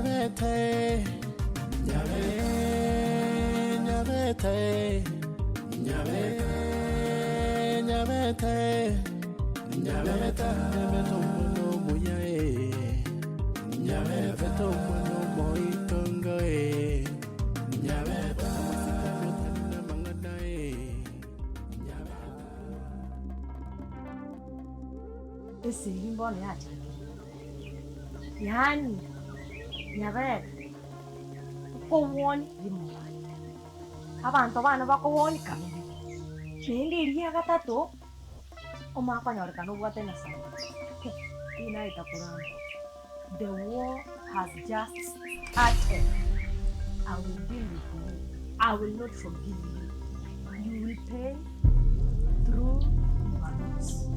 Nyabete, nyabete, nyabete, nyabete, nyabete, nyabete mono moyae, nyabete mono moitongae, nyabete masika mangadae, nyabete. Ese mbona yaje? Yani nyabete ukubona limubani abantu abana bakubona kabiri nindi iriya gatatu umakanyoreka n'ubwate na sana inaita kuramba. The war has just started. I will deal with you. I will not forgive you. You will pay through your nose.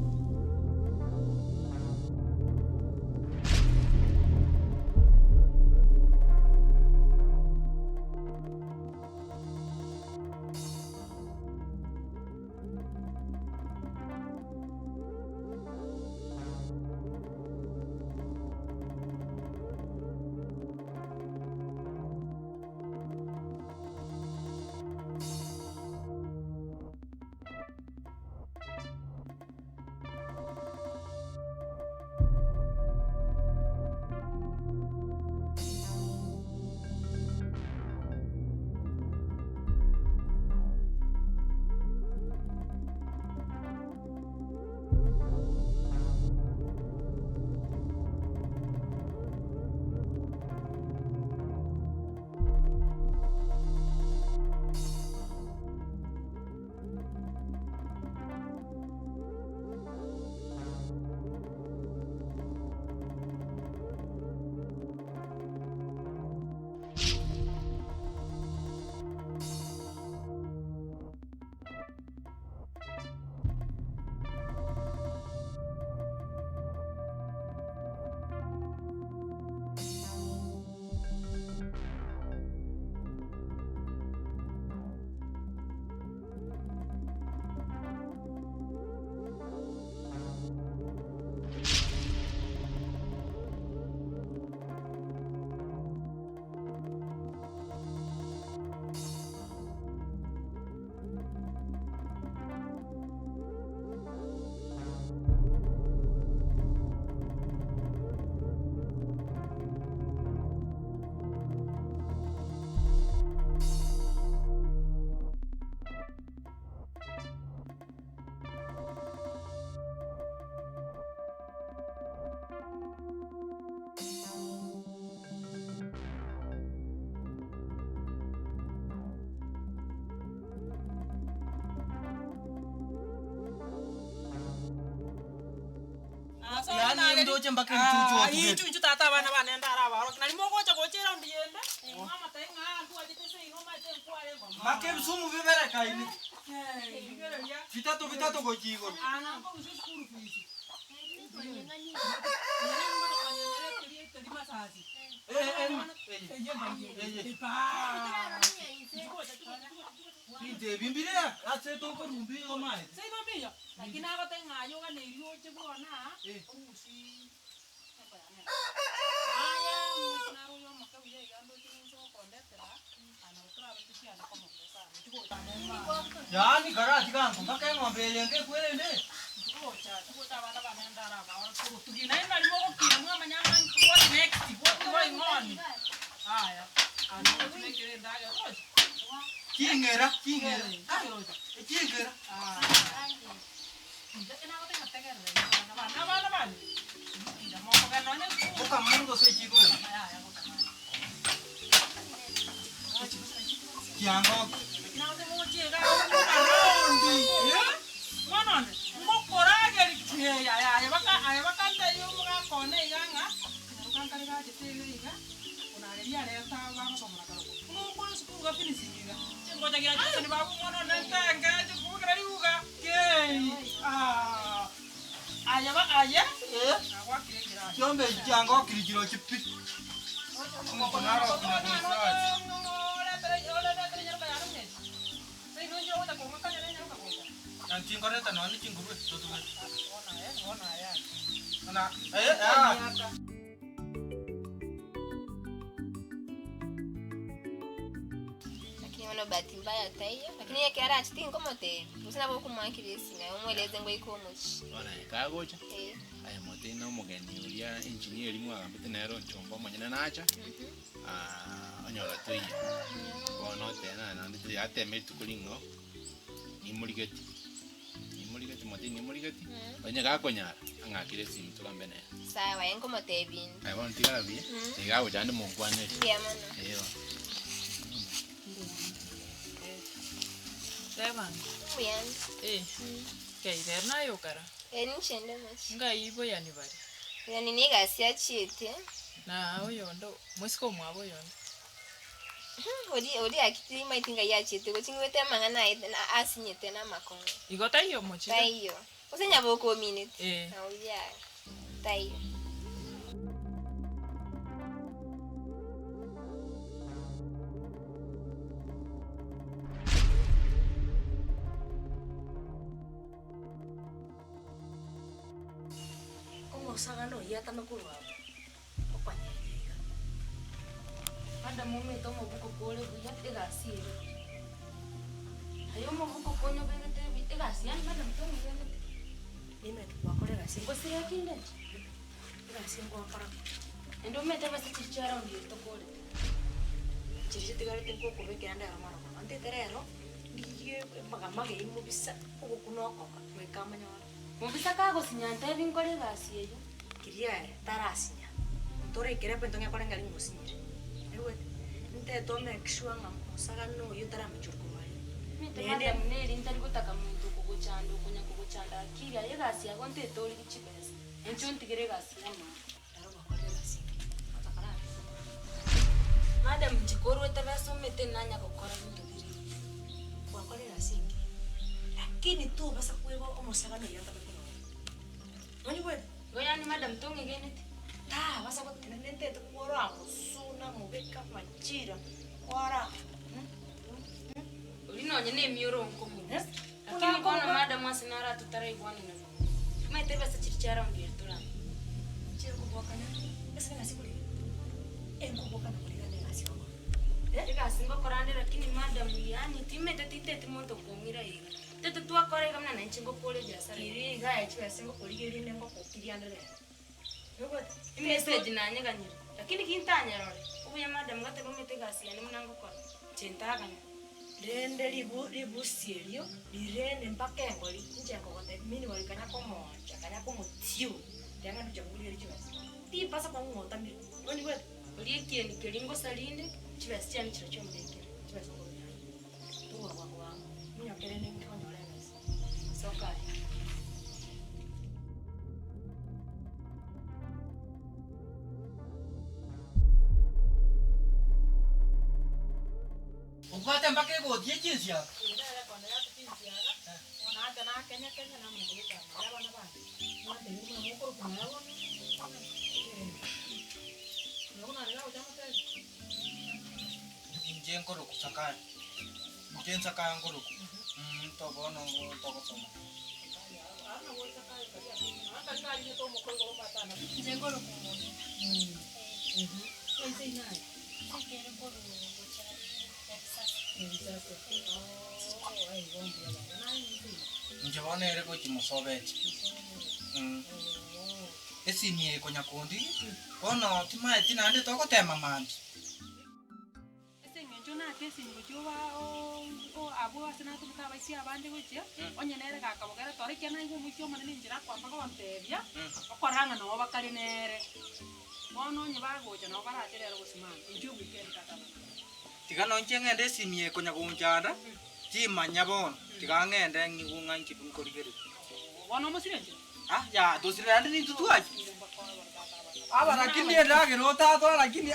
Yani ndo chemba ke chuchu tata bana banenda ara baro nani moko cha gochera ndienda mama tenga antu ajitese ino mate kwale mama make msumu vivere kaini vitato gochigo ana mbo ushukuru fisi Nite bimbire aseto ko rumbi o mai. Sei mambia. Lakini aba tenga yo ga nerio chibona. Usi. Aya musnaru yo makawiye yando chinso kondetera. Ana utra bitishi ana kama pesa. Yani gara dikan ko ka mo belenge kwele ne. Chuta bana bana ndara ba ora ko tugina ina mo ko kina manyanga what next what going on. Aya. Ana tumekere ndaga roja. Kingera. Kingera. Bukan mungo saya cigo. Kiango. Kenapa mau ciga? Mana? Mau korang ya. Bakan tayo mga kone yang bukan kali aja tele ya. Kuna dia ada tahu apa pemerintah. Mau sepuluh gak finish juga. Cengkok cagi aja sini babu mana nanti enggak cukup kali juga. Ayah pak ayah. Awak kira-kira. Jombe jangkok kira-kira cepet. Mau pengaruh yang cingkornya tanah ini cingkur tuh. Ona ya. bono bahati mbaya taiyo lakini yake ara chiti ngomo te usina boku mwakirisi na umweleze ngo iko muchi Ona kagocha. eh Aya mote no mugeni uria engineer mwagambite nero nchombo manyana nacha. Onyola toyi. Bono tena na ndi ateme tukulingo. Nimuligeti. Nimuligeti mote nimuligeti. Onye gakonyara angakire simu tukambene. sawa ngomo te bin Aya bono tigala bi. Tigago jande mungwane. ya mono Eyo. Seven. uyan Okay, there na yo kara. eni chende muchi Nga ibo yani bari. yani niga sia chite Na oyondo, mwisiko mwabo yondo. odi akiti maitinga ya chite ko chingwete mangana na asinyete na makongo Igota iyo mochi. taiyo usenya boko minute Eh. na uya taiyo Sagano ya tamakuru hapo. Opanyega. Ada momento mo buko pole buya tegasire. Ayo mo buko ponyo bengete tegasian mana mtongo bengete. Nime tukakore gasi. Bosi yakinde. Gasi ngo akara. Endo mete basi chichara ndio tokole. Chichi tigare tenko ko beke anda amara. Ante terero. Ndiye magamage imo bisa. Ugo kunoko wekamanya. Mo bisa kago sinyante binkore gasi eyo. Kiria tarasinya tore kire pento nya korenga lingo sinyire ewe nte to make sure nga musagano yo tara michurko mai Mite mada muneri ntari gutaka muntu kuguchanda kunya kuguchanda akira yegasi yagonte tori kichibesa encho ntigire gasi yama daro bakore gasi atakara madam chikoro etabaso mete nanya kokora muntu diri bakore gasi lakini tu basa kuego musagano yo tara kuno mani bwe goyani madam tonge genete ta basa ko nente to kora suna mubeka machira kwara ulinonye ne mioro nkomu lakini kono madam asinara tutara igwani na mete basa chichara ndio tura chiro kubokana basa gasi kuli enkubokana kuli gasi ko yegasi ngokorande lakini madam yani timete titete muntu kongira yiga tete twakore kamna nanchingo pole biasara iri ga echo yasengo kuli giri nengo kokiriandere message nanyeganyira lakini kintanyarore ubuye madam gate gomete gasi yani munango kwa chentaganya rende libu serio lirende mpaka engoli njengo kote mini walikanya komoja kanya komotiu yanga tuchanguli licho ti pasa kwa ngota mbi oni wewe uliye kieni kelingo salinde chibasi cyane kiro cyo murengera chibasa ko ya tuwa kwa munya kerene nkonyole neza soka Upate mpaka iko die jinsi ya. ile kwa ndio tutinziaga ona hata na Kenya na mkulika mara bana bana mwana ni mko kwa mwana Naona leo jamaa tena Nje ngoro kusakaya. Nje nsakaya ngoro. To bono to ko soma. njengo lokumo sikere boru bochara Texas Nje bono ere ko chimusobeti. Esimie ko nyakundi. Bono timae tinande to ko tema mandi. Ngencho na tesi ngojuwa o abu asina tumta baisi abande goje onye nere ka kabogera tore kena ngo musho manene njira kwa mpaka wantebya okoranga no bakali nere bono nye bagoje no baraterera gusimana inju weekend kata Tiga no nje ngende esimie ko nyakunjanda. Timanya bono. Tiga ngende ngigunga nkipun korigere. bono musirenje Ya dosirande ni tutuaje. Aba lakini ndio lage rota to lakini